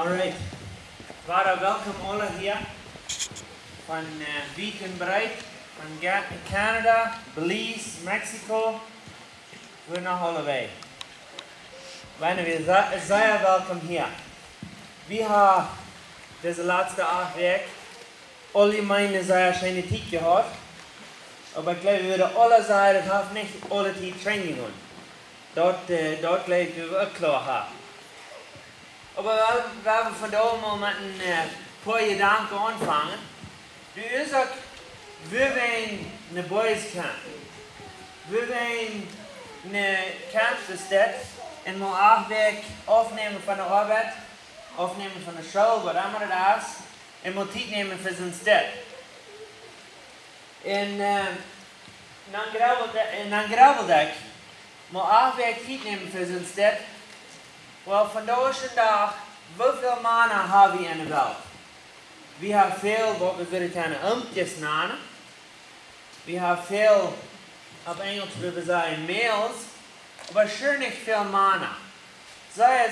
Alright, Vader, welkom alle hier van wiet en breit, van Canada, Belize, Mexico, voor nog allebei. Wir sehr welkom hier. Wir haben diese letzte 8 Wochen alle meine sehr schöne Zeit gehabt, aber ich glaube, wir würden alle sagen, das hat nicht alle Zeit Training und dort glaube ich, wir auch klar haben. Aber wir haben von da mal mit ein paar Gedanken anfangen. Du sagst, wir wollen eine Boys Camp. Wir wollen eine Camp und mal 8 Wochen aufnehmen von der Arbeit, aufnehmen von der Schule, was immer das ist, und mal Zeit nehmen für so ein Stadt. Und dann grabbel ich, mal 8 Wochen Zeit nehmen für so ein Stadt. Wel, vandaag is een dag, hoeveel mannen hebben we in de wereld? We hebben veel, wat we willen kennen, umpjes namen. We hebben veel, op Engels willen we zeggen, males, maar sure niet veel mannen. Sehr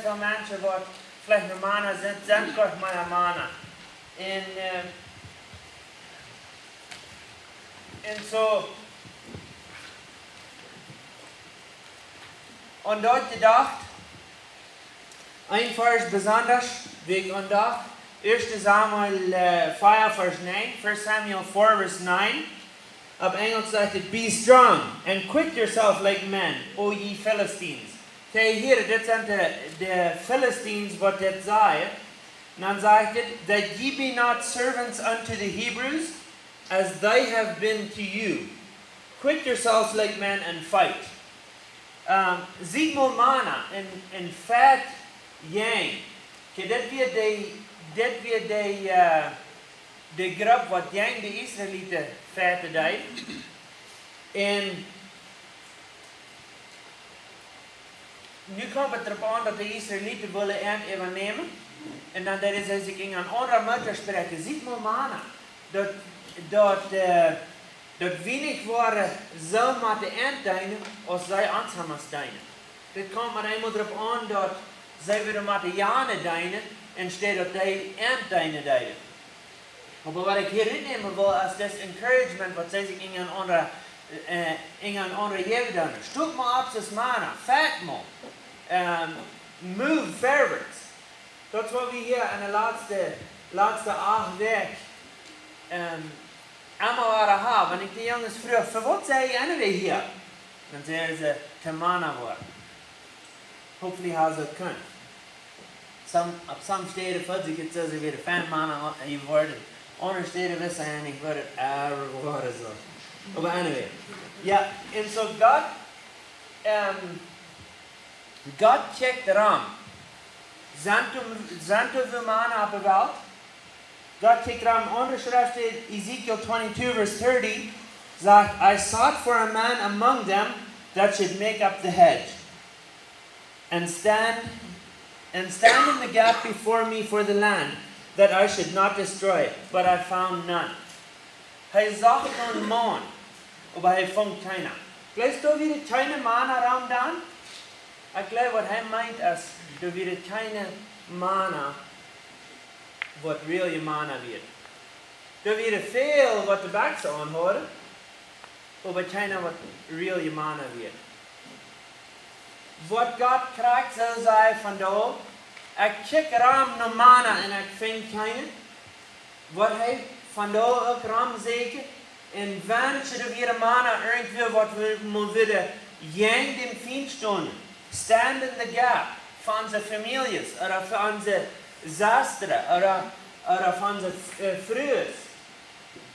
veel mensen, wat vielleicht een mannen zijn kort maar een mannen. En zo. Und dort gedacht, ein Vers besonders, wie ich gedacht, 1 Samuel 4, Vers 9, 1 Samuel 4, Vers 9, auf Englisch sagt es, be strong and quit yourself like men, O ye Philistines. Okay, hier, das sind die Philistines, was das sagt. Und dann sagt es, that ye be not servants unto the Hebrews, as they have been to you. Quit yourselves like men and fight. Ziet mal mannen en vet jang. Dat weer de groep wat jang de Israëlieten vetten deed. En nu komt het erop aan dat de Israëlieten willen overnemen. En dan deden ze zich in een andere mutter spreken. Ziet mal mannen. Dat wenig waren zo met de einddienen als zij ons hebben dienen. Dit komt maar eenmaal erop aan dat zij weer met de jaren dienen en steeds dat zij einddienen dienen. Maar wat ik hier innemen wil, is dat encouragement wat zij zich in een andere jeugd doen. Stuk maar op z'n mannen, vet maar. move forwards. Dat is wat we hier in de laatste 8 weken allemaal waren hebben. En ik de jongens vroeg, voor wat zei je weer hier? Dan zeiden ze, te mana worden. Hopefully how ze het kunnen. Op sommige steden voelt zich het zo, ze weer de fan mana en je wordt het. Andere steden wissen en ik word het worden zo. Maar anyway. Ja, en zo God checkt erom. Zanto vumana op de welt. God checkt erom. Onderschrift steht Ezekiel 22 verse 30. Sagt, I sought for a man among them that should make up the hedge. And stand in the gap before me for the land, that I should not destroy it. But I found none. Hij zag een man, maar hij vond keiner. Gleich du wieder keine Mana Raum dan? Ich glaube, was er meint ist, du wieder keine Mana, was real Mana wird. Du wieder viel, was die Backs anhören, aber keiner, was real Mana wird. Was Gott kriegt, so sei von da, ich check Raum no Mana und ich finde keine. Was er von da auch Raum zeker. En wanneer er weer een man irgendwie wat we willen jang dem Feind stehen, stand in the gap für unsere Families oder für unsere Zastre oder für unsere Frühes.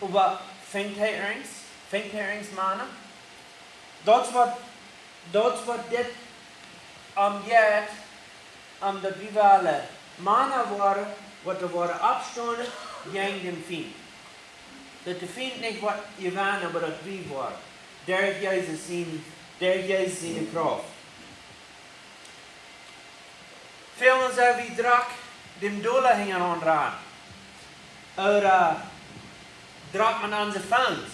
Aber fängt er irgends Mana? Dat wat dit geht, dat we willen Mana worden, wat er worden abstonden, jang dem Feind. Dat de vriend niet wat je waren, maar dat wie waren. Daar Jezus zijn kracht. Veel zijn wie drak dem doelen hingen aan raad. Oder drak man onze fans.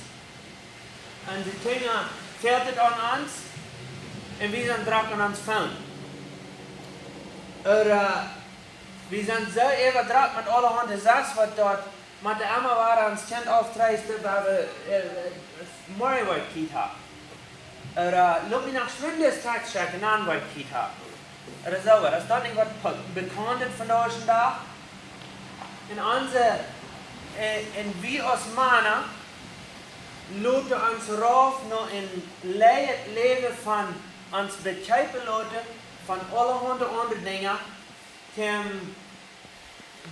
En de dingen fällt het aan ons. En wie zijn drak aan ons fans. Oder wie zijn zo even drak met alle handen zes wat dort. Maar de Amma waren ons kent auftreiste, waar we mooi wat kiet hebben. Loop je naar Schwindes Taxcheck en aan wat kiet hebben. Dat is zo, dat is dat niet wat bekend is van deze dag. En wie als mannen laten ons rauf nog in het leven van ons bekijpen laten, van alle andere dingen,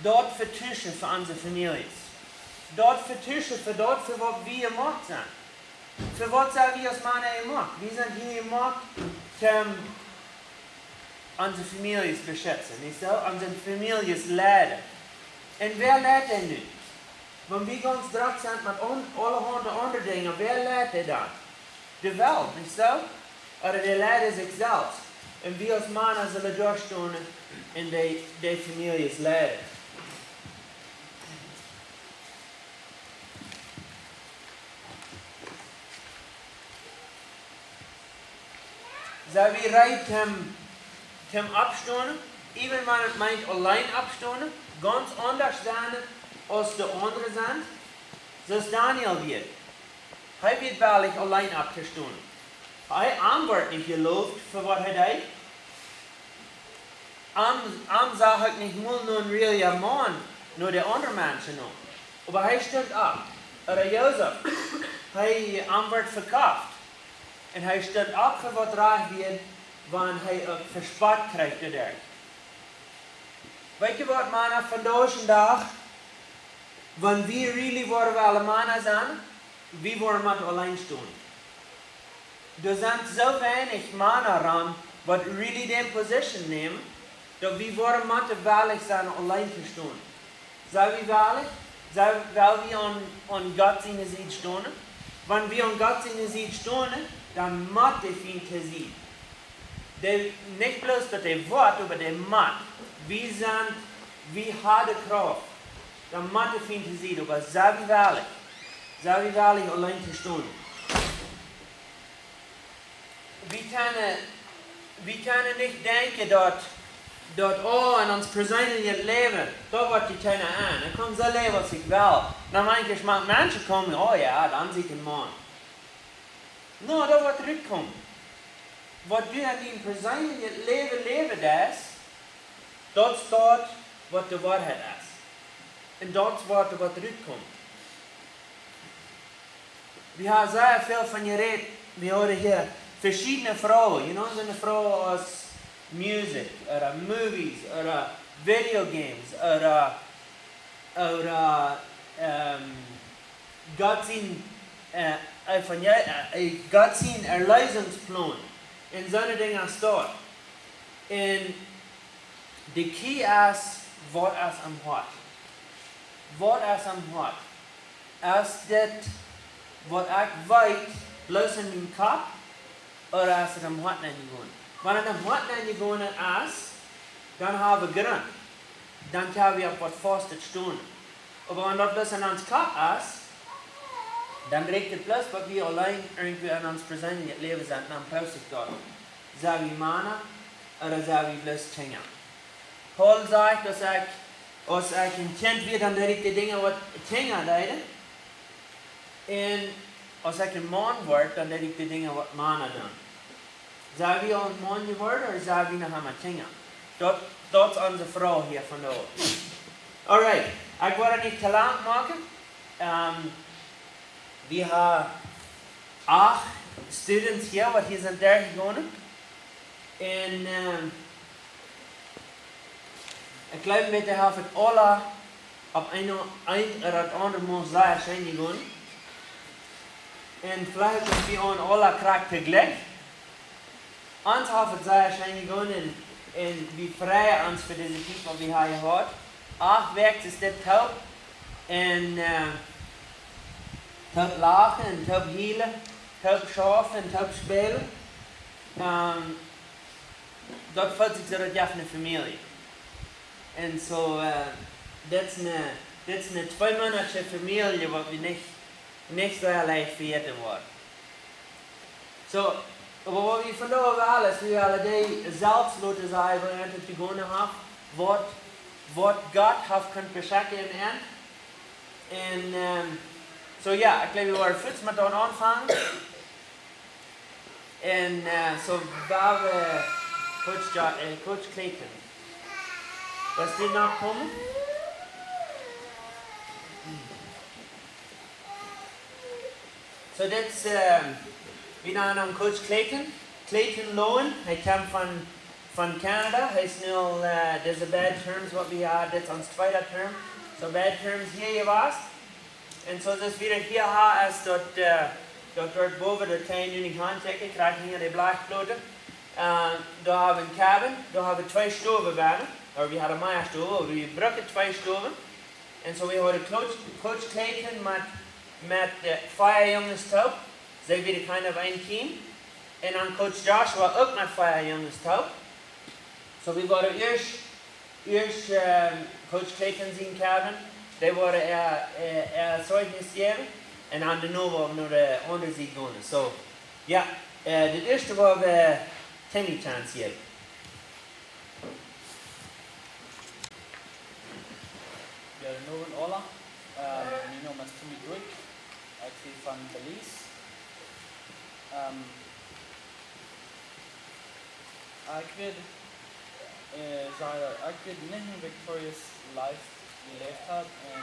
dort vertuschen für unsere Familien. Dort vertuschen für was wir gemacht sind. Für was sind wir als Männer gemacht? Wir sind hier gemacht, unsere Familien zu beschützen, nicht so? Unsere Familien zu leiden. Und wer leidet denn nun? Wenn wir ganz drauf sind mit alle anderen Dingen, wer leidet dann? Die Welt, nicht so? Oder der leidet sich selbst. Und wir als Männer sollen durchstehen und die Familien leiden. So wie reicht dem Abstoßen, even man meint allein abstoßen, ganz anders sein als die anderen sind, so ist Daniel wird. Er wird wahrlich allein abgestoßen. Er wird nicht gelobt für was er tut. Er sagt nicht nur ein realer Mann, nur der andere Menschen noch. Aber er stimmt ab. Oder Josef, er wird verkauft. En hij stelt op voor wat raar wird, wanneer hij ook verspot krijgt dadurch. Weet je wat, mannen, vandaag dag, wanneer we really worden we alle mannen zijn, we worden met alleen staan. Er zijn zo weinig mannen ran, wat really die position nemen, dat we worden met weinig zijn alleen te staan. Zijn we weinig? Weil wir an Gott seine Sicht stehen. Wenn wir an Gott seine Sicht stehen, dann macht der Feind zu sehen. Nicht bloß dass der Wort, aber der Macht. Wie harte Kraft. Dann macht der Feind zu sehen, aber sei wie wahrlich allein zu stehen. Wir können nicht denken, dass in ons persoonlijke leven, dat wordt je keiner aan. Ik kan zo leven als ik wil. Dan denk ik, maar mensen komen, oh ja, dan zie ik een man. Nou, dat wordt terugkomen. wat du in din persoonlijke leven is, dat staat wat de waarheid is. En dat is wat uitkomt. We hebben zeer veel van je reed. We horen hier verschillende vrouwen. Je know, zijn vrouwen als music, oder movies, oder videogames, oder Gott zijn erleidingsplan. En zo'n dingen staat. En de key is wat is am hart. Wat is am hart? Is dit wat ik weet, bloos in mijn kop, of is het am hart naar je gaan? Wanneer het am hart naar je gaan is, dan hebben we grond. Dan kunnen we op wat vastet staan. Maar wanneer dat bloos in ons kop is, dan reikt het plus wat we alleen irgendwie in ons persoonlijke leven zijn, dan pauze daar. Zijn we mannen, of zijn we bloos dingen? Paul zegt, als ik een kind weer, dan deed ik de dingen wat dingen deden. En als ik een man word, dan deed ik de dingen wat mannen doen. Zijn we al een man geworden, of zijn we nog helemaal dingen? Dat is onze vrouw hier vandaag. Alright, ik wil het niet te lang maken. We hebben 8 students hier, wat hier zijn daar gegaan. En ik geloof met de helft alle op een of andere manier zijn gegaan. En vielleicht ist wir an alle Kraft tegelijk. Ons heeft het zeer schijn gegaan en we vrijen ons voor deze tijd wat we hebben gehad. 8 werkt is dit top. En top lachen en top healen, top schaffen en top spelen. Dat voelt zich zo dat je een familie. En zo, dit is een 2-monatliche familie wat we niet zo leicht vergeten worden. So, aber wat we vandaag wel is, we willen die zelfs laten zijn, we hebben te gaan hebben, wat God heeft kunnen beschikken in hen. En, so ja, ik geloof we worden flits met dan aanvangen. En, so, waar we Coach Clayton. Was die nog komen? So dit is, we namen Coach Clayton. Clayton Lowen, hij komt van Canada. Hij is nu al, deze bad terms wat we hadden, dit is ons tweede term. So bad terms hier geweest. En zo dus weer hier is dat dort boven de kleine unie handtekken, krijg je hier de blaagploten. Daar hebben we een cabin, daar hebben we 2 stoven bijna. Or we hadden meer stoven, we gebruiken 2 stoven. En zo we hadden Coach Clayton met 4 jongens top. Zij werden kind of een team. En dan Coach Joshua ook met 4 jongens top. So we waren eerst Coach Clayton zijn cabin. Die waren zeugnis geven. En dan de novo naar de andere zijde gaan. So ja, de eerste waar we Timmy chance geven. Ja, Noven Ola. Mijn naam is Timmy Drake. Ik ben van Belize. Ik weet niet een victorious life geleefd heb en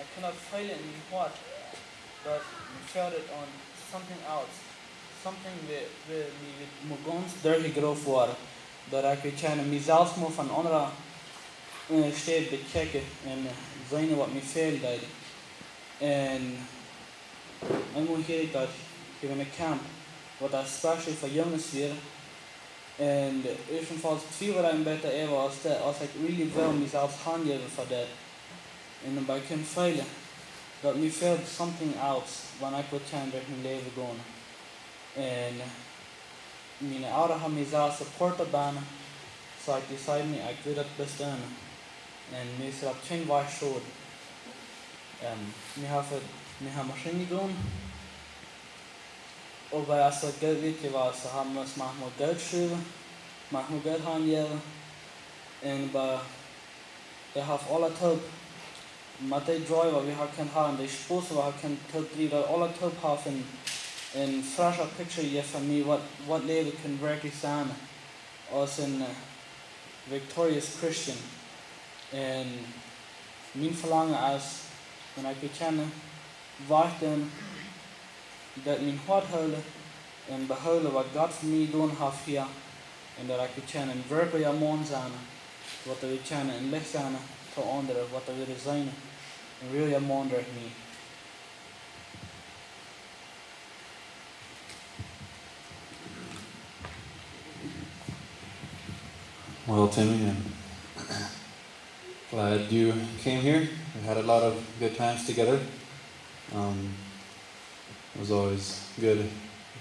ik kan het feilen in mijn hart dat ik felt it on something else. Something we mogons doorgegroeid worden. Dat ik weet je mezelf moet van andere steeds bekijken en zien wat me veelt. En ik moet hier dat ik ben een camp wat dat speciaal voor jongens weer. En eventueel twee wat ik beter was als ik really wil mezelf handgeven voor dat. En dan kan ik feilen. Dat me felt something else wanneer ik wat time door mijn leven gaan. En mijn ouders hebben me zelf supporten bijna. So ik decided me, ik wil dat best doen. En me is op 10 jaar schoot. We hebben machine gedaan. Aber als dat Geld weet was, haben wir es manchmal Geld schreiben, manchmal Geld handgeven. En we hebben alle top. Met die driver we kunnen hebben, die spoes we kunnen top 3, dat alle top hebben En frása picture je van mij wat leven kan werkelijk zijn als een victorious Christian. En mijn verlangen is, dat ik kennen, wachten dat mijn hart houden en behouden wat God voor mij doen heeft hier. En dat ik kennen werkelijk aan man zijn, wat we kennen en licht zijn tot anderen, wat we willen zijn. En really aan man door mij. Well, Timmy, I'm glad you came here. We had a lot of good times together. It was always good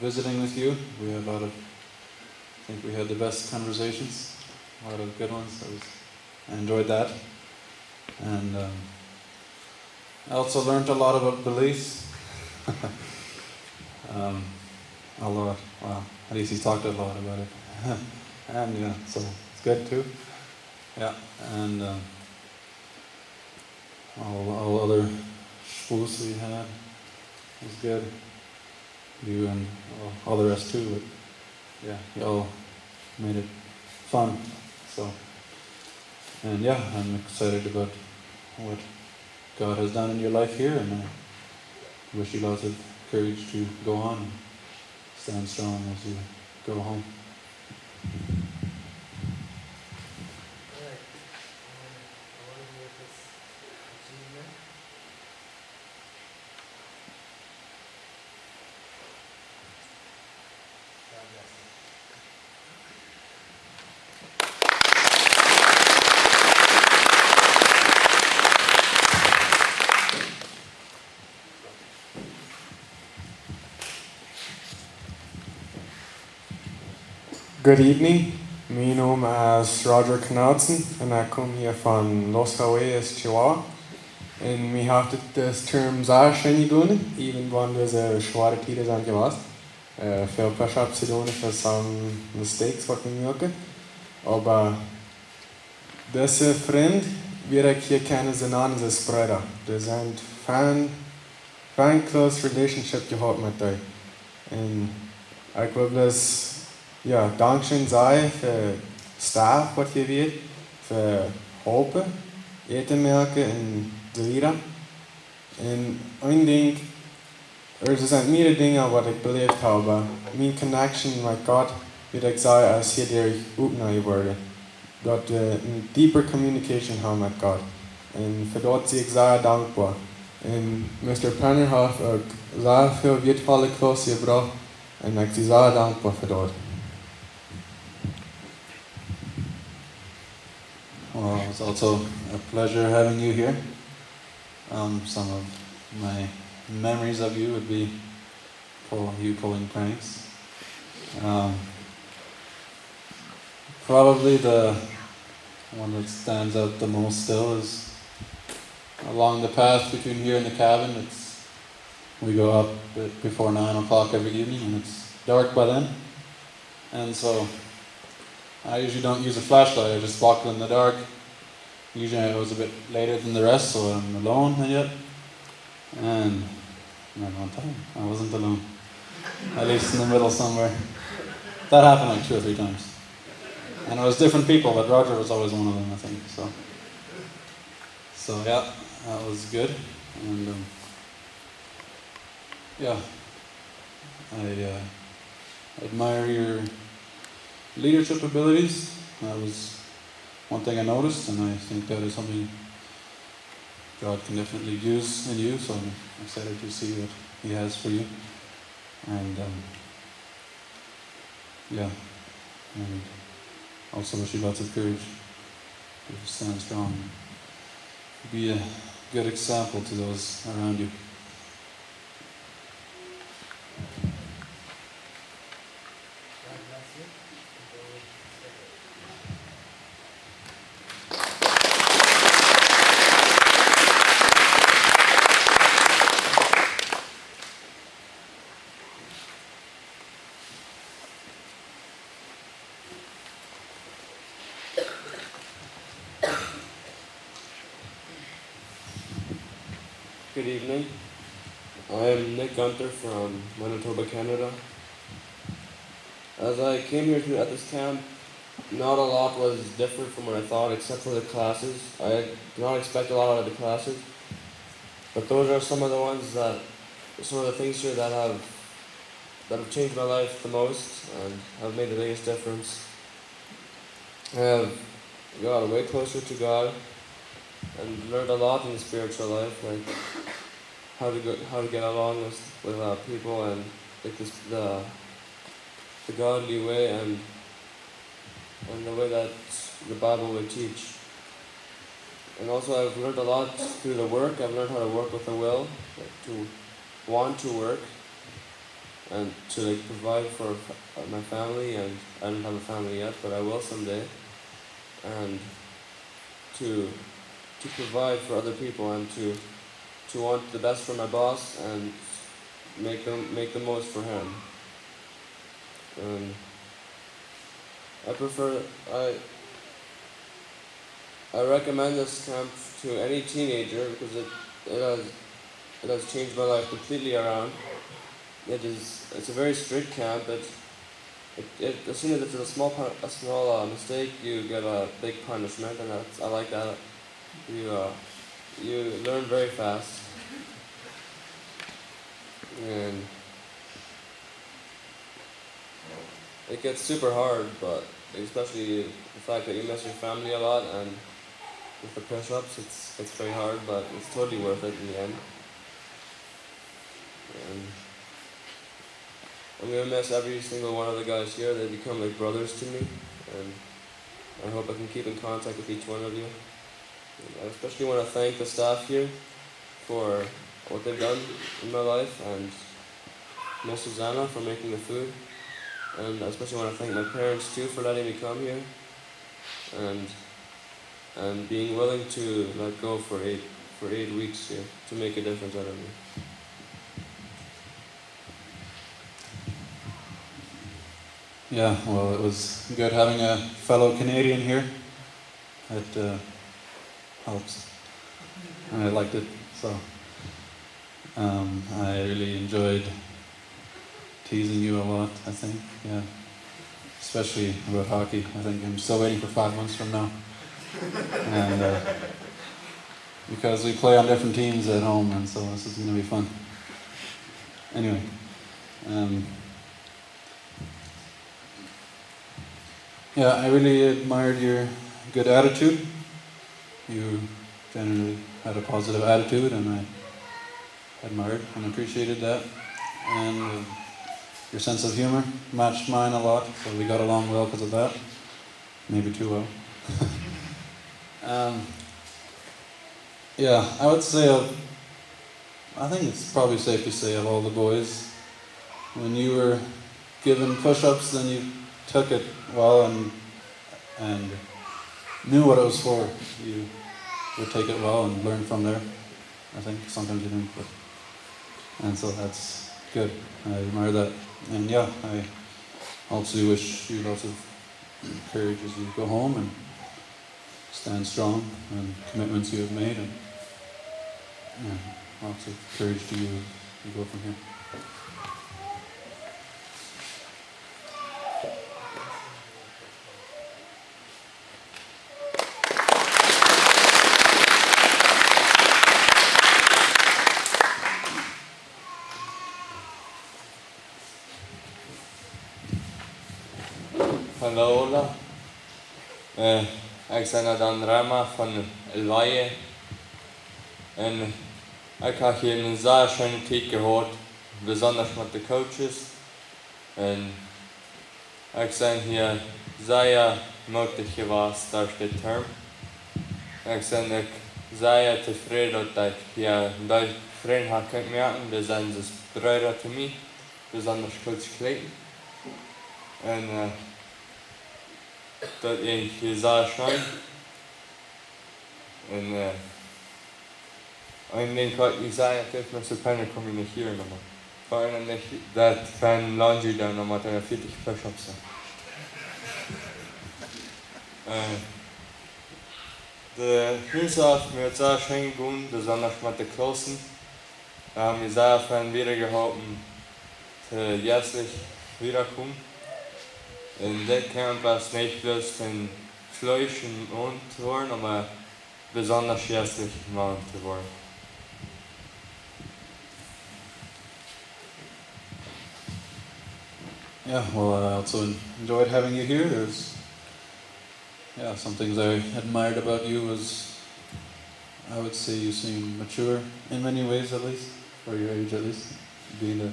visiting with you. We had I think we had the best conversations, a lot of good ones. I enjoyed that. And I also learned a lot about beliefs. Well, at least he talked a lot about it. And yeah, so it's good too. Yeah, and all other schools we had was good. You and all the rest too, but yeah, you all made it fun. So, and yeah, I'm excited about what God has done in your life here, and I wish you lots of courage to go on and stand strong as you go home. Good evening. My name is Roger Knudsen and I come here from Los Hawaii's, Chihuahua. And we have this term sehr schön doen, even when there's a schwere tijden zijn geweest. Veel push-ups te doen for some mistakes wat we maken. Aber deze vriend, wie ik hier ken, zijn naam is Spreader. We zijn fan close relationship gehad met hij. En ik wil dus dankzij zij voor staff wat je weet, voor helpen, eten maken en leren. En één ding, er zijn meerdere dingen wat ik beleefd heb, maar mijn connection met God, wie ik zei, is hierdoor opgenomen worden. Dat we een dieper communication hebben met God. En voor dat zie ik zeer dankbaar. En Mr. Penner heeft ook zeer veel wertvolle klassen gebracht en ik zie zeer dankbaar voor dat. Well, it's also a pleasure having you here. Some of my memories of you would be you pulling pranks. Probably the one that stands out the most still is along the path between here and the cabin. We go up before 9 o'clock every evening and it's dark by then. And so I usually don't use a flashlight, I just walk in the dark. Usually I was a bit later than the rest, so I'm alone yet. And not one time, I wasn't alone. At least in the middle somewhere. That happened like 2 or 3 times. And it was different people, but Roger was always one of them, I think. So yeah, that was good. And yeah, I admire your leadership abilities. That was one thing I noticed, and I think that is something God can definitely use in you, so I'm excited to see what He has for you. And and also wish you lots of courage to stand strong. Be a good example to those around you. Good evening. I'm Nick Gunter from Manitoba, Canada. As I came here at this camp, not a lot was different from what I thought except for the classes. I did not expect a lot out of the classes, but those are some of the things here that have changed my life the most and have made the biggest difference. I have got way closer to God and learned a lot in the spiritual life, like how to get along with people and like the godly way and the way that the Bible would teach. And also I've learned a lot through the work. I've learned how to work with the will, like to want to work and to like provide for my family, and I don't have a family yet, but I will someday. And to provide for other people and to want the best for my boss and make the most for him. And I recommend this camp to any teenager because it has changed my life completely around. It's a very strict camp. As soon as it's a small mistake, you get a big punishment, and I like that. You learn very fast, and it gets super hard, but especially the fact that you miss your family a lot, and with the push-ups, it's very hard, but it's totally worth it in the end. And I'm gonna miss every single one of the guys here. They become like brothers to me, and I hope I can keep in contact with each one of you. And I especially want to thank the staff here for what they've done in my life, and Miss Susanna for making the food. And I especially want to thank my parents too for letting me come here, and being willing to let go for 8 weeks here to make a difference out of me. Yeah, well, it was good having a fellow Canadian here. It helps. And I liked it, so I really enjoyed teasing you a lot, I think, yeah. Especially about hockey. I think I'm still waiting for 5 months from now. And because we play on different teams at home, and so this is going to be fun. Anyway, yeah, I really admired your good attitude. You generally had a positive attitude, and I admired and appreciated that. And your sense of humor matched mine a lot, so we got along well because of that. Maybe too well. Yeah, I would say I think it's probably safe to say of all the boys, when you were given push-ups, then you took it well and knew what it was for. You would take it well and learn from there. I think sometimes you don't, and so that's good. I admire that. And yeah, I also wish you lots of courage as you go home and stand strong and commitments you have made, and yeah, lots of courage to you as you go from here. Hallo Ola. Ik ben Dan Rama van Elwaye. En ik heb hier een zeer schöne tijd gehoord, besonders met de coaches. En ik ben hier zeer moedig geweest door de term. Ik ben ook zeer tevreden dat ik hier bij vrienden heb kunnen merken. Die zijn dus broeder te mij, besonders Coach Clayton. En dat ik hier zeer schön. En ik denk ik zei het heeft met zo'n pijn kom je niet hier nochmal. Vor allem nicht, dat van laundry dan nochmal 40 push-ups zijn. De Hilfe hat mir sehr schön gegangen, besonders mit den Klassen. Wir haben mich sehr fern wiedergehalten, zu jährlich wiederkommen. In der Camp ist nicht bloß den Fleisch und zu worden, aber besonders jährlich Mann zu worden. Yeah, well, I also enjoyed having you here. There's, some things I admired about you was, I would say you seem mature in many ways, at least, for your age at least, being the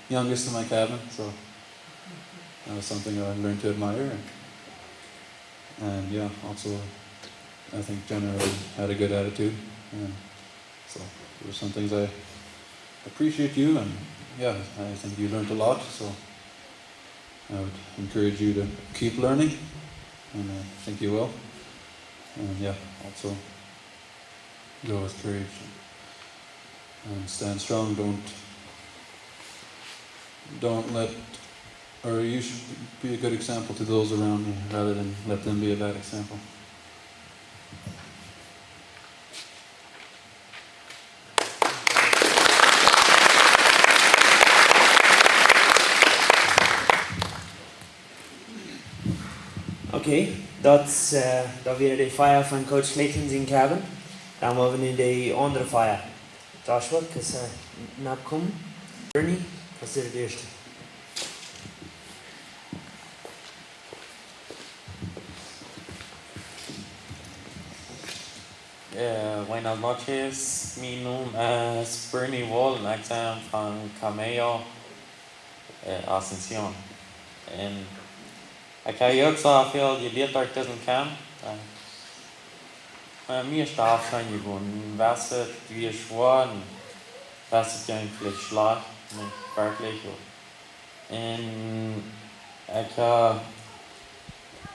youngest in my cabin, so that was something I learned to admire. And yeah, also, I think generally had a good attitude, and so there were some things I appreciate you, and yeah, I think you learned a lot, so I would encourage you to keep learning, and I think you will. And yeah, also go with courage and stand strong. Don't let, or you should be a good example to those around you rather than let them be a bad example. Okay, dat weer de fire van Coach Clayton's in cabin. Dan moeten we nu de andere fire. Joshua, kan je naar komen? Bernie, wat is het eerste? Buenas noches, mi nombre es Bernie Wall, exam van Cameo Ascension. En ik heb ook zoveel geleerd uit deze camp. Mir ist da aufgefallen geworden, was es wie schwer und was es eigentlich schlecht mit wirklich. Und ich habe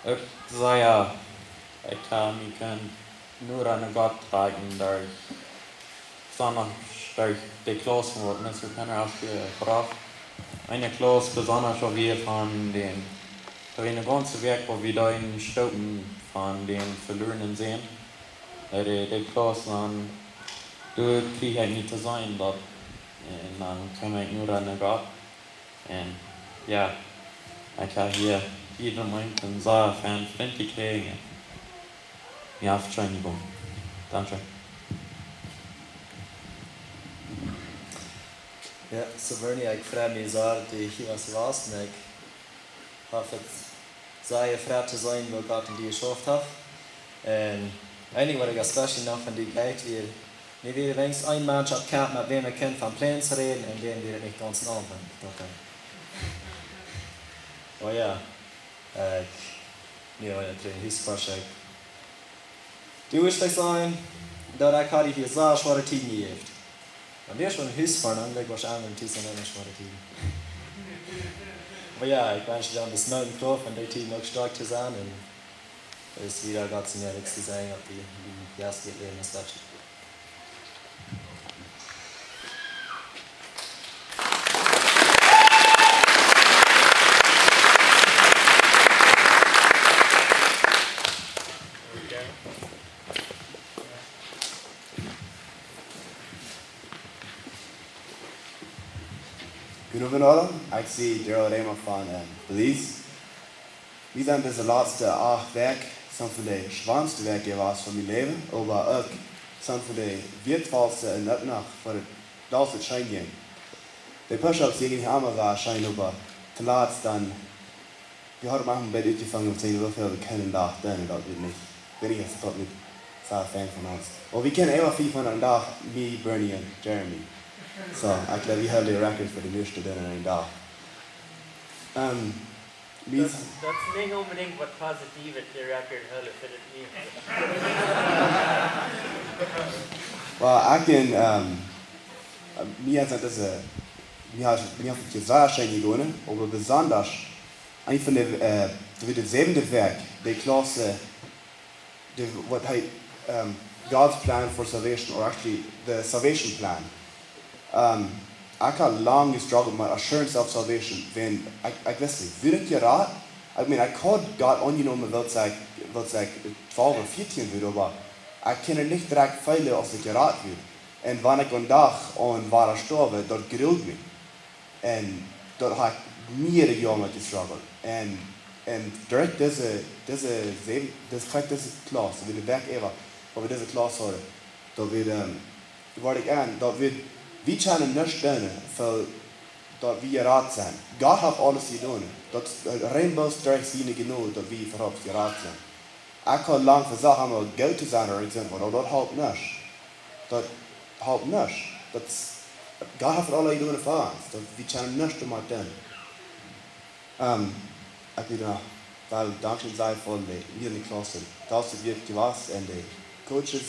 auch gesagt, ich kann mich nur an Gott tragen, sondern durch die Klasse wurden, also kann auch gebraucht. Eine Klasse besonders auch wir von den, eine ganze Werk, wo wir da in Stauben von den Verlorenen sehen. Die Klasse dann, du kriegst halt nicht zu sein dort. Und dann kann ich nur an Gott. Und ja, ich habe hier jeden Moment einen sehr fan freundlich kriegen. Ja, Entschuldigung. Danke. Ja, så Bernie, ik vraag me zo die hier was en ik heb het zeer vrij te zijn wat God in die geschaft heeft. En eindig wat ik especially nog van die kijkt, wir werden wenigstens ein Mensch auf Camp, mit wem wir können von Plänen zu reden, und den wir nicht ganz anfangen. Oh ja, nu een huisproject. Du is zijn dat ik had hier zeer zware tien heeft. Maar weer zo'n huis van dan was aan en tussen en zware tien. Maar ja, ik wens je dan bis 9 Uhr von der Team noch stark zu sein und es ist wieder ganz ehrlich zu sein, ob die erste Leben ist das. Goedemiddag, ik zie Daryl Remer van Belize. We zijn dus de laatste 8 weken, zijn van de zwaarste weken was van mijn leven, maar ook zijn van de wertvollste en ook nog voor het dalste schijnging. De push-ups die ik allemaal war schijnen, maar te laat dan, we hadden maar een beetje uitgevangen om te zien hoeveel we kennen dag, dan dat weet niet. Ben ik eens tot niet zo'n fan van ons. Maar we kennen even 500 dag, me, Bernie en Jeremy. So, I glaube, we have the record for the meeste binnen een dag. Dat is niet unbedingt wat positief is, de record hullen voor het nieuws. Well, ik ken, mir hat das, mir hat gesagt, schön gegangen, aber besonders, ein von der, wird das 7. Werk, die Klasse, what God's plan for salvation, or actually the salvation plan. I had long struggled with assurance of salvation. When I wist niet, wil ik je raad? I mean, I could God angenommen wil ik 12 of 14 worden, maar ik kan er niet direct feilen als ik je raad wil. En wanneer ik een dag aan waar gestorven, dat grillt me. En dat had meer gedaan met die struggle. En direct deze klas, we de werk even, waar we deze klas hadden, dat we, waar ik aan, dat we kunnen niet doen, dat we raad zijn. God heeft alles gedaan. Dat Rainbow-streek zien ik genoeg, dat we voorop geraad zijn. Ik kan lang gezegd hebben, geld te zijn erin zijn, maar dat helpt niet. Dat helpt niet. God heeft alles gedaan voor ons. Dat we kunnen niet doen met doen. Ik wil nog wel dankbaar zijn voor hier in de klas. Dat is het was en de coaches.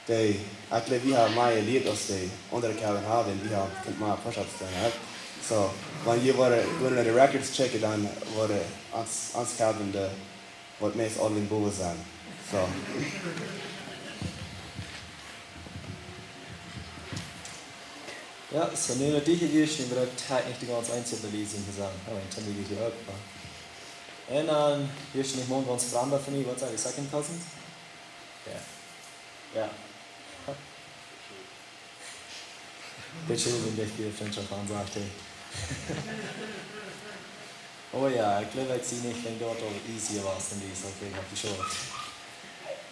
Ik geloof, we hebben mij geleerd als de andere Kevin hebben en we hebben maar push-ups doen. So, wanneer je naar de records checken, dan worden ons Kevin de wat meest alleen boven zijn. So. Ja, så nu är det just nu för att här inte går ens att belysa zusammen. Ja, ich kann die hier auch. Und dann just nicht morgen ganz Bramba für mich, was sage ich, second cousins? Ja. Det är ju inte viel Freundschaft ansagt. Oh ja, ich glaube, ich sehe nicht, wenn dort auch easier war, denn die ist okay, hab ich schon.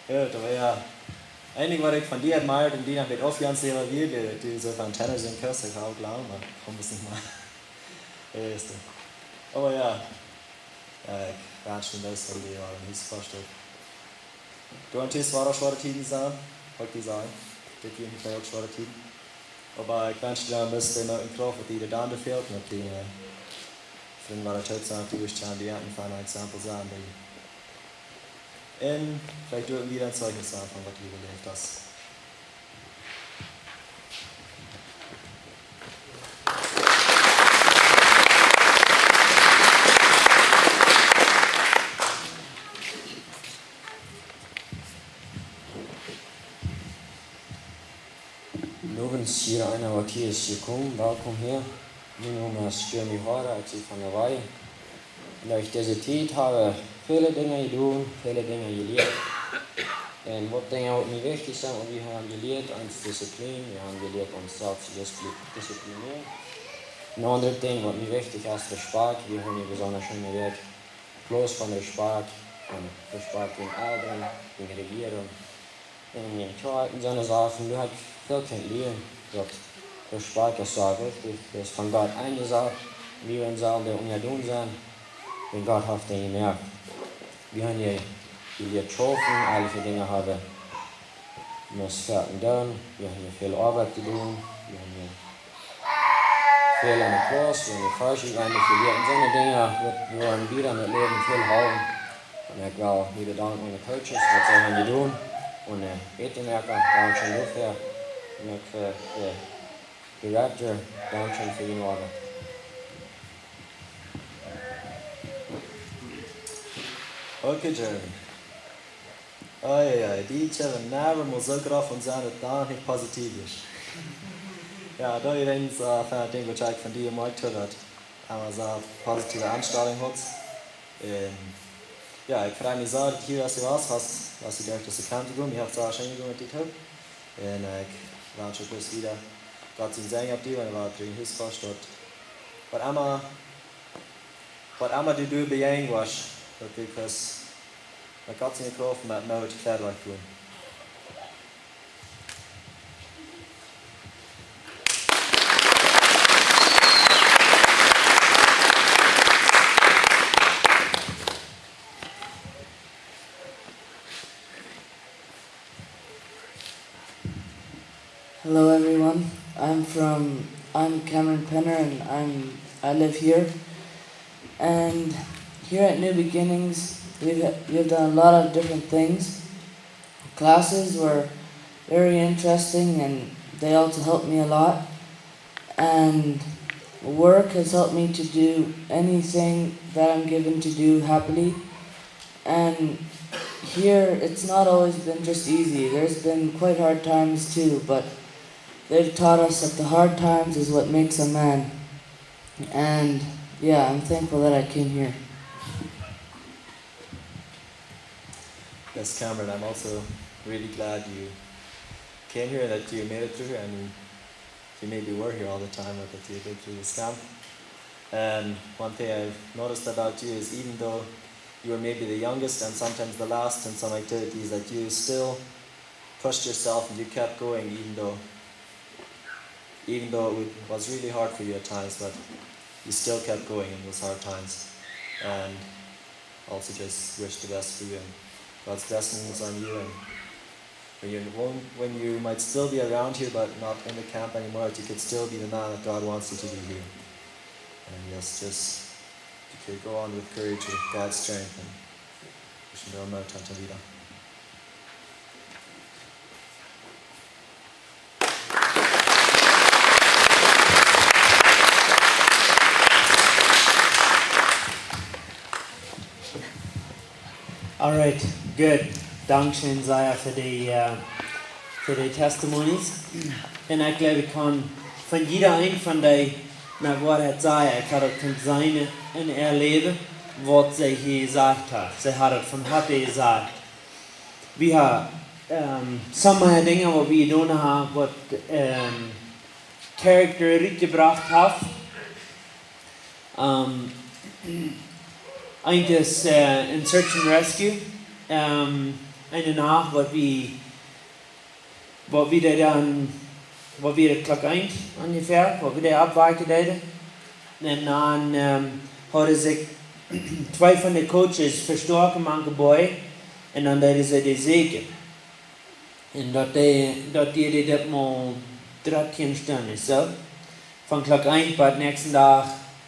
Ja, da war ja einige, was ich von dir admiriert und die dann mit oft ganz sehr wie die so von Tennis und Kurs, ich auch klar, man kommt es nicht mal. Erste. Aber ja, ich wünsche mir das, weil die auch ein Hiss vorstellt. Du und Tiss war auch schwere Tiden sein, wollte ich sagen. Das gibt nicht mehr auch schwere Tiden. Aber ich wünsche dir ein bisschen noch im Kopf, die da fehlt, und die Frieden war der Tötze, die ich schon die hatten, von ein Exempel sein, die vielleicht dürfen wir ein Zeugnis sagen, von was du gelebt hast. Lovens hier einer, was hier ist gekommen, welkom hier. Mijn naam is Jeremy Horder, ik zie van Hawaii. En dat ik deze tijd habe viele Dinge gedaan, viele Dinge geleerd. En wat dingen wat mir wichtig zijn, und wir haben geleerd, ons Disziplin, wir haben geleerd ons selbst zu disziplinieren. Ein anderes Ding, was mir wichtig ist, Respekt. Wir haben hier besonders schön gelernt, bloß von Respekt gegen Eltern, gegen Regierung. En in so eine Sachen, du hast viel kein Leben. Respekt ist so wichtig, das ist von Gott eingesagt. Wir sollen der Union sein, wenn Gott hat den gemerkt. Wir haben hier geleert schaffen, alle Dinge haben wir fertig tun, wir haben hier viel Arbeit getan, wir haben hier viel an der Kurs, wir haben hier falsch gegangen, wir so eine Dinge, wir wollen wieder mit Leben viel haben. Und ich will wieder danken meine Coaches, was sie haben getan. Und Betemerker, danke schön dafür. Und für den Director, danke schön für die Arbeit. Okay, Jeremy. Ja, die Challenge never muss so drauf und sagen, dass da nicht positiv ist. Ja, da übrigens für ein Ding, was ich von dir gemerkt habe, haben wir so eine positive Einstellung hat. Ja, ich freue mich sehr, dass du hier warst, was du durch das erkannt hast. Ich habe es auch schön gemacht mit dir. Und ich wünsche dir wieder Gott zu sehen auf dich, und ich war drin hilfsfast dort. Was immer du bewegen warst, because ik had in de geloof met nooit verder doen. Hello everyone. I'm Cameron Penner, and I live here. And here at New Beginnings, we've done a lot of different things. Classes were very interesting, and they also helped me a lot. And work has helped me to do anything that I'm given to do happily. And here, it's not always been just easy. There's been quite hard times too, but they've taught us that the hard times is what makes a man. And yeah, I'm thankful that I came here. Yes, Cameron, I'm also really glad came here, that you made it through here. I mean, you maybe were here all the time, but that you did through this camp. And one thing I've noticed about you is even though you were maybe the youngest and sometimes the last in some activities, that you still pushed yourself and you kept going even though it was really hard for you at times, but you still kept going in those hard times. And also just wish the best for you and God's blessings on you. And when you might still be around here but not in the camp anymore, that you could still be the man that God wants you to be here. And yes, just you could go on with courage with God's strength and wish you no tanta vida. All right, good. Dankeschön, Zaya, für die testimonies. Und ich glaube, ich kann von jeder ein von die nach Wort hat Zaya, ich kann seine in ihr Leben, was sie hier gesagt hat. Sie hat es von Hatte gesagt. Wir haben sommige Dinge, die wir getan haben, was Charakter gebracht hat. Eins ist in Search and Rescue, eine Nacht, wo wir Tag 1 ungefähr, wo wir abweichen deden. Und dann hadden sich zwei von den Coaches verstorben am Gebäude und dann deden sie die Säge. Und dat die das mal 13 Stunden, so. Von Tag 1 bis nächsten Tag.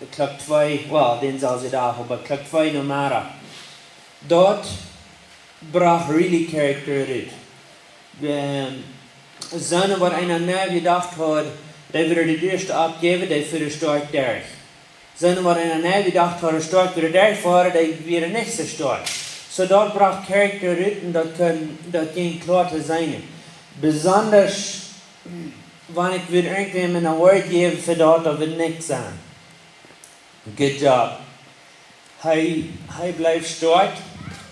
Klok 2, den zal ze daar, maar klok 2 no matter. Dat bracht really character uit. Zonen wat einer nou gedacht had, die würde de eerste abgeven, die voor de stark derg. Zonen wat einer nou gedacht had, de stark voor de derg varen, die weer niet zo stark. So dat bracht character uit en dat ging klar te zijn. Besonders, wanneer ik weer irgendwem een woord geven voor dat we niks zijn. Good job. Hij blijft stark.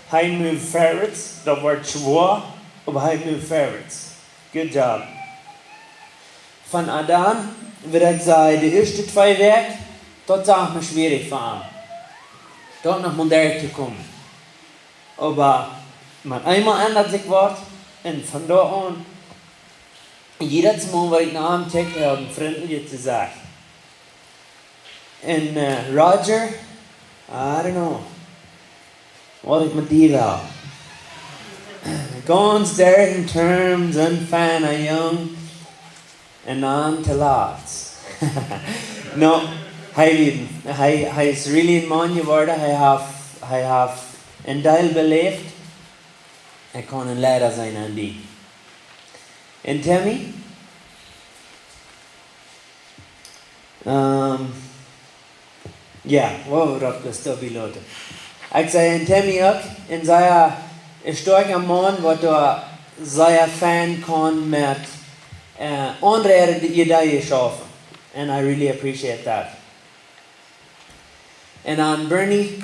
Hij move forwards. Dat wordt zwaar, maar hij move forwards. Good job. Van Adam wil ik zeggen, de eerste 2 weken, dat zag me schwierig van. Dat nog modern te komen. Maar met eenmaal ändert zich wat. En van daar aan, jedes Mal, waar ik naar hem kijk, hij had een vriendelijk te zeggen. And Roger, I don't know wat ik met die wil. Gans there in terms and fan a young and on te laat. No, hij is really een man geworden. Hij heeft een deel beleefd. Hij kan een leider zijn aan die. En Tammy? Ja, wow, dat is toch piloten. Ik zei en Tammy ook, en zij een sterke man, wat door zij fan kan met andere ideeën schaffen. And I really appreciate that. En aan Bernie,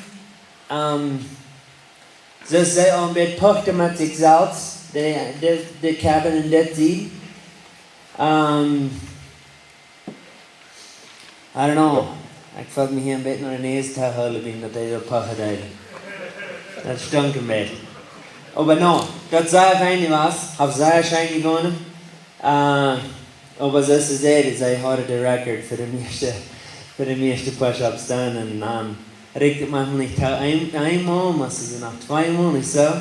ze zei al een beetje pochten met zichzelf, de cabin en dat zien. I don't know. Ik voel me hier een beetje naar de neus te huilen, dat hij zo pochen deed. Dat stunk een beetje. Maar no, dat zij fijn was, heb zij schijn gewonnen. Maar zoals ze zeiden, zij hadden de record voor de meeste push-ups staan. En dan reikt het manchmal niet eenmaal, maar ze zijn nog 2 maal niet zo.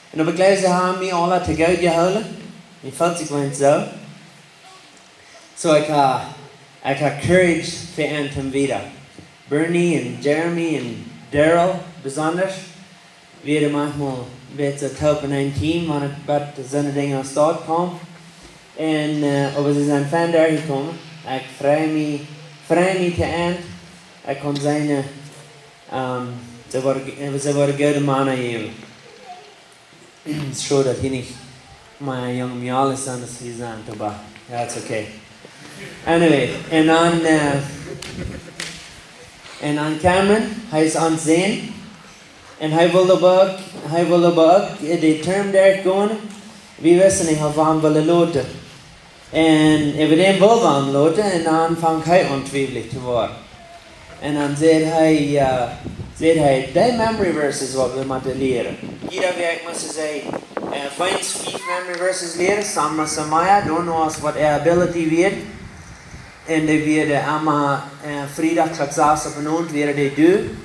En op een klein ze hebben me alle te goed gehouden. Ik voel zich gewoon zo. So ik heb courage voor Anthem wieder. Bernie en Jeremy en Daryl besonders. Wir manchmal wird es helpen ein Team, wanneer het bij so eine Dinge aan start komt. En aber sie zijn fan daar gekomen. Ik vrij me te eind. Ik kon zijn, ze worden goede mannen hier. Het is zo dat hier niet mijn jonge mjalen zijn, dat ze zijn, maar ja, het is oké. Anyway, en aan Cameron, hij is aan het zien. En hij wilde ook de term daar gaan. wie wissen ich, auf wann will loten. Und über den will man loten und dann fängt er untweiblich zu werden. Und dann sagt er, die memory verses, was wir müssen lernen. Jeder Werk muss sagen, finds 5 memory verses lernen, Samra Samaya, don't know what er ability wird. Und die werden einmal Freitag klaxas op en ont werden die doen.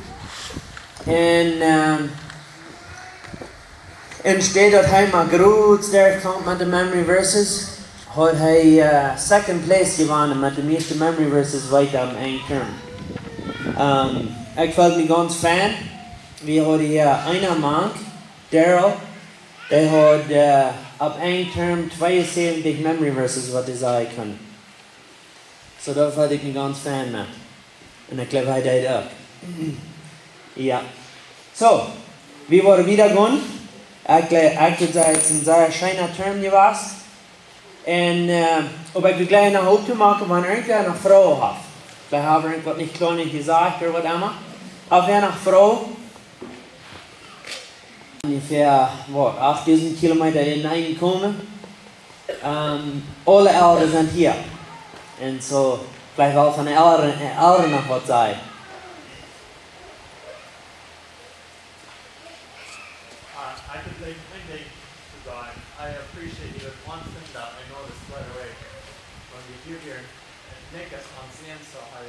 En steht dat hij maar groot sterk komt met de memory verses, had hij second place gewonnen met de meeste memory verses weiter am één term. Ik voel me ganz fan. We hadden hier een man, Daryl, die had op één term 72 memory verses wat hij zei kon. So daar voel ik me ganz fan met. En ik geloof hij deed ook. Ja. So, we worden wieder gaan. Ik heb het een zeer schijne term geweest. En ob ik gleich naar hoop te maken wanneer ik een vrouw heb. We hebben ik wat niet klein gezegd of wat immer. Als we een vrouw ungefähr 8000 Kilometer hineinkommen. Alle Eltern sind hier. Und so, vielleicht auch von den Eltern noch was sagen. I could take anything to God. I appreciate you. There's one thing that I noticed right away when we do here and Nick us on scene, so I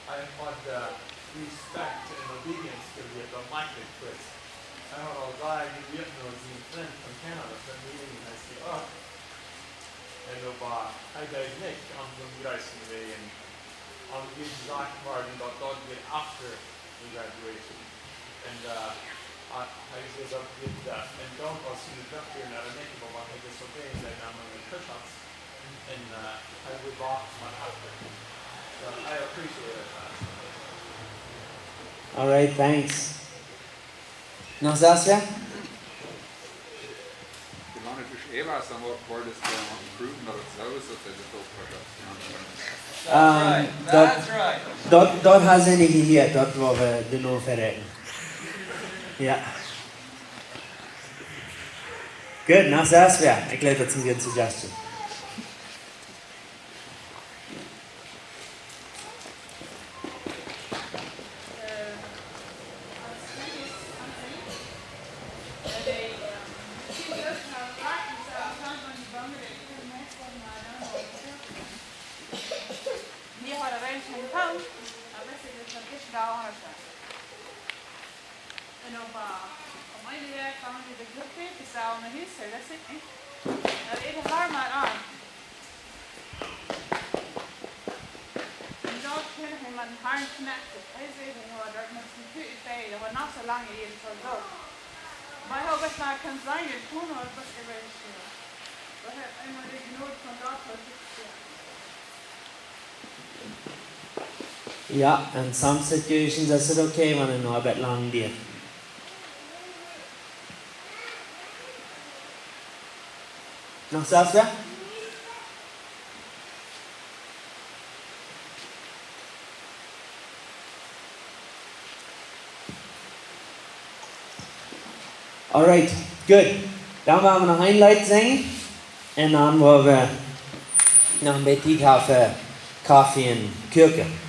had respect and obedience to the Michael quiz. I don't know why you didn't know Flynn from Canada, so meeting and I see, oh, and I got Nick on the graduation day and on the exact part and got done get after the graduation. And I was up with that. And don't go see the doctor and I make about what I disobeyed that I'm on the push-ups. And I would walk my after. So I appreciate it. Alright, thanks. Nog Saskia? Solange du Eva some word is proven that it's those that they just That's right. Dat has any hier, dat waar we de no verrijden. Ja. Good, now Saskia. Ik geloof dat is een good suggestion. Ja, in some situations is it okay when I know a bit long day. Nog Saskia? Alright, good. Dan gaan we nog een lied zingen. En dan gaan we nog een beetje hebben koffie en keuken.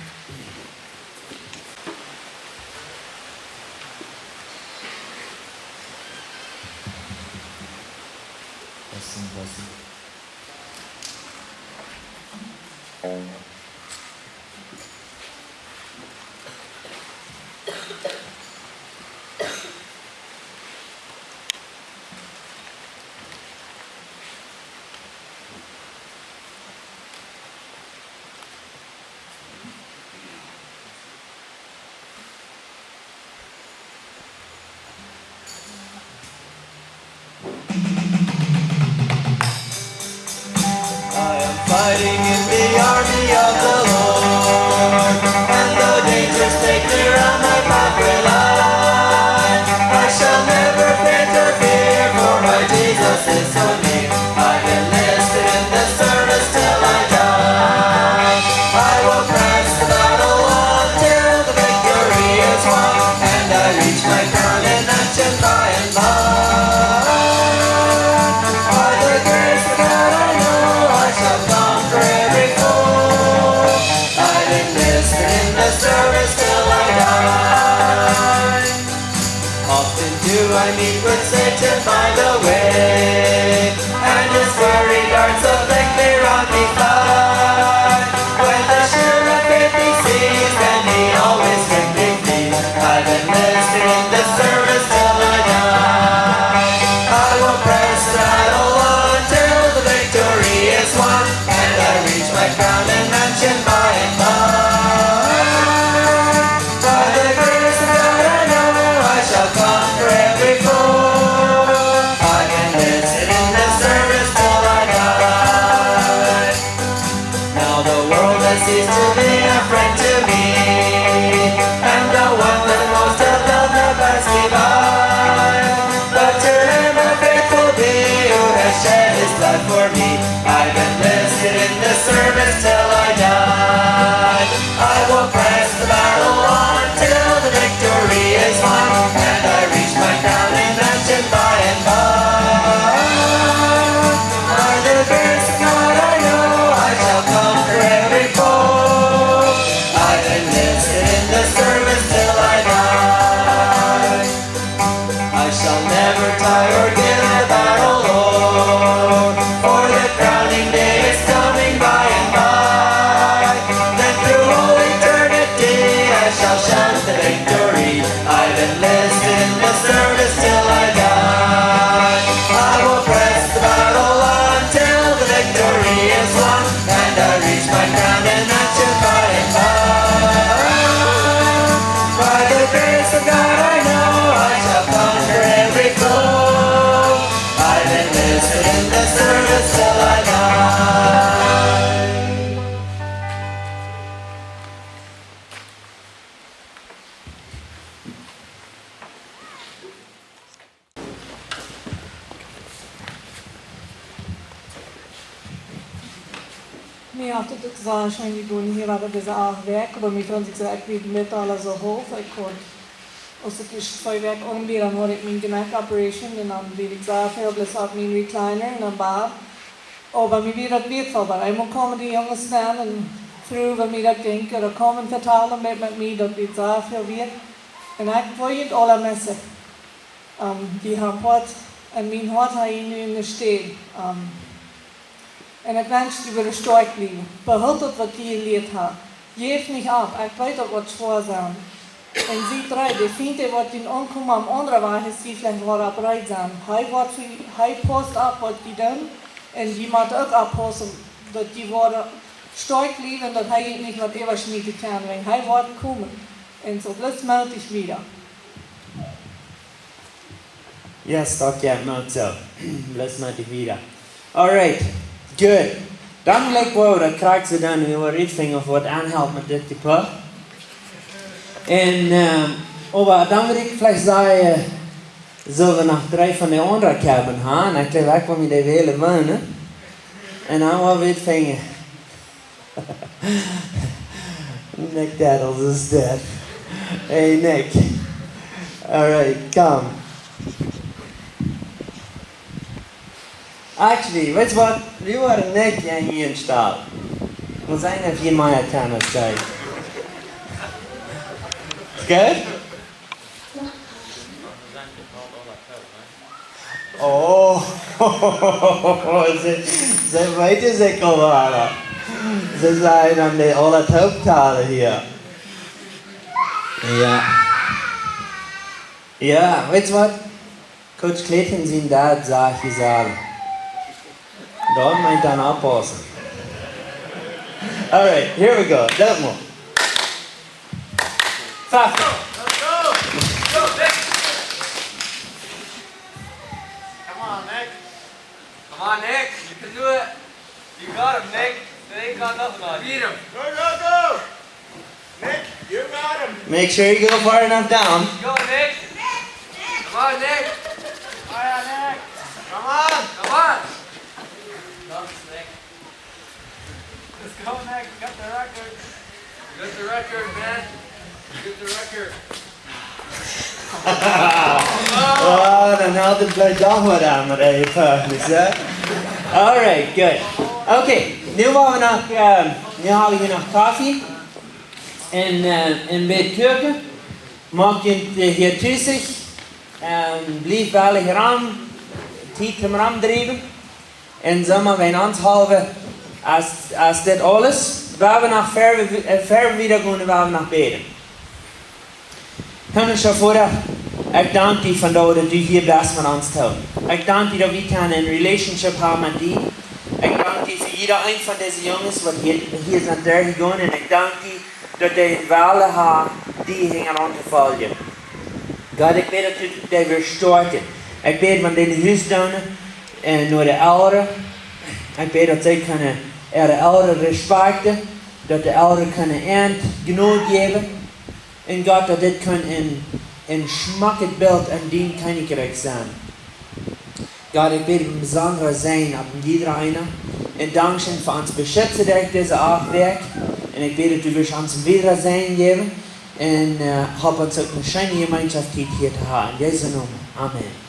Fighting in the army of the Lord, and though dangers take their on my pathway lie, I shall never faint or fear, for my Jesus is so near. I've enlisted in the service till I die. I will press the battle on till the victory is won, and I reach my crown in action by and by. Satan find a way, and his fiery darts of victory round me fly. When the shield of faith he sees, then he always can be free. I've enlisted in the service till I die. I will press the battle on till the victory is won, and I reach my crown and mansion by and by. By the grace of God I know I shall conquer every foe. I've enlisted in the service till I die. Now the world has ceased to be a friend to me, and the one that most of love never passed me by. But to him a faithful be who has shed his blood for me. I've enlisted in the service till I die. I will press the battle on till the victory is won, and I reach my crown and mansion by and by. By the grace of God I know I shall conquer every foe. I've enlisted in the service till I die. I shall never tire or give the battle o'er, for the crowning day is coming by and by. Then through all eternity I shall shout the victory. I've enlisted in the service till I die. I will press the battle on till the victory is won, and I reach my crown and mansion by and by. By the grace of God I know I shall conquer every foe. I've enlisted in the service till I die. Vi har haft ett examen i Gunn hela dessa avverk, och vi från sig att vi med alla så hårt för kort. Och så tills 2 veckor om vi har varit min genetic operation, och dann blir ich sehr viel besagt min recliner och dann bar. Och vad vi vill att vet för bara, jag kommer de unga snän och fru vad vi att tänker och kommer förtala med mig att vi sehr viel vet. Och jag får inte alla med sig. Die har fått, en min hart har nu in det sted. En ik wens je weer sterk blijven. Behoud het wat je geleerd hebt. Geef niet op. Ik weet ook wat zwaar zijn. En zie eruit. Je vindt het wat in onkomen om andere wagen die vielleicht wat oprecht zijn. Hij past op wat die doen. En die moet ook oppassen dat die worden sterk blijven. En dat hij het niet wat eeuwig niet kan. Want hij wordt komen. En zo blijft meld ik weer. Yes, tack hjärtligt så. Bless mig till vida. All right. Good. Dan gelijk wou dat krijgt ze dan weer richting of wat aanhelpt met dit type. En aber dan wil ik vielleicht zeggen, zullen we nog 3 van de andere cabin gaan. Ik geloof ook wel met die willen wonen. En dan wel weer vingen. Nick Daddles is dead. Hey Nick. All right, come. Actually, weet je wat? We waren net hier in staat. We zijn even hier maar aan het zijn. Good? Oh, ze weten zeker wel. Ze zijn aan de alle hoofdtalen hier. Ja. Ja, weet je wat? Coach Clayton zijn dad zag je zeggen. Dort meint dann abpassen. All right, here we go. That one. Fast. Let's go. Go, Nick. Come on, Nick. Come on, Nick. You can do it. You got him, Nick. They ain't got nothing on you. Beat him. Go, go, go. Nick, you got him. Make sure you go far enough down. Go, Nick. Come on, Nick. All right, Nick. Come on. Come on. Nick. Let's go, Nick. You got the record. You got the record, man. You got the record. Oh, dan had het blijft dan wat aan maar even. Alright, good. Okay, nu gaan we nog, nu halen we nog koffie. En bij het koken maak je het hier tussen. Blijf wel ram, tijd hem ram drijven. En zomaar wij ons houden als dit alles. Waar we nog ver wieder gaan, waar we nog beden. Hemelse Vader, ik dank je van dat u hier bent met ons telt. Ik dank je dat we kunnen een relationship hebben met die. Ik dank je voor ieder een van deze jongens wat hier zijn doorgegaan. En ik dank je dat die een waarde hebben die gingen aan te volgen. God, ik bid dat u die weer storten. Ik bid van de huisdonen en naar de ouderen. Ik bid dat zij kunnen de ouderen respecten. Dat de ouderen kunnen eind genoeg geven. En God, dat dit kan een smakelijk beeld en dien koninkrijk zijn. God, ik bid een bijzondere zijn op iedereen. En dankzij voor ons beschützen durch deze afwerk. En ik bid dat u weer ons weer zijn geven. En help ons ook een schöne Gemeinschaft hier te hebben. In deze naam. Amen.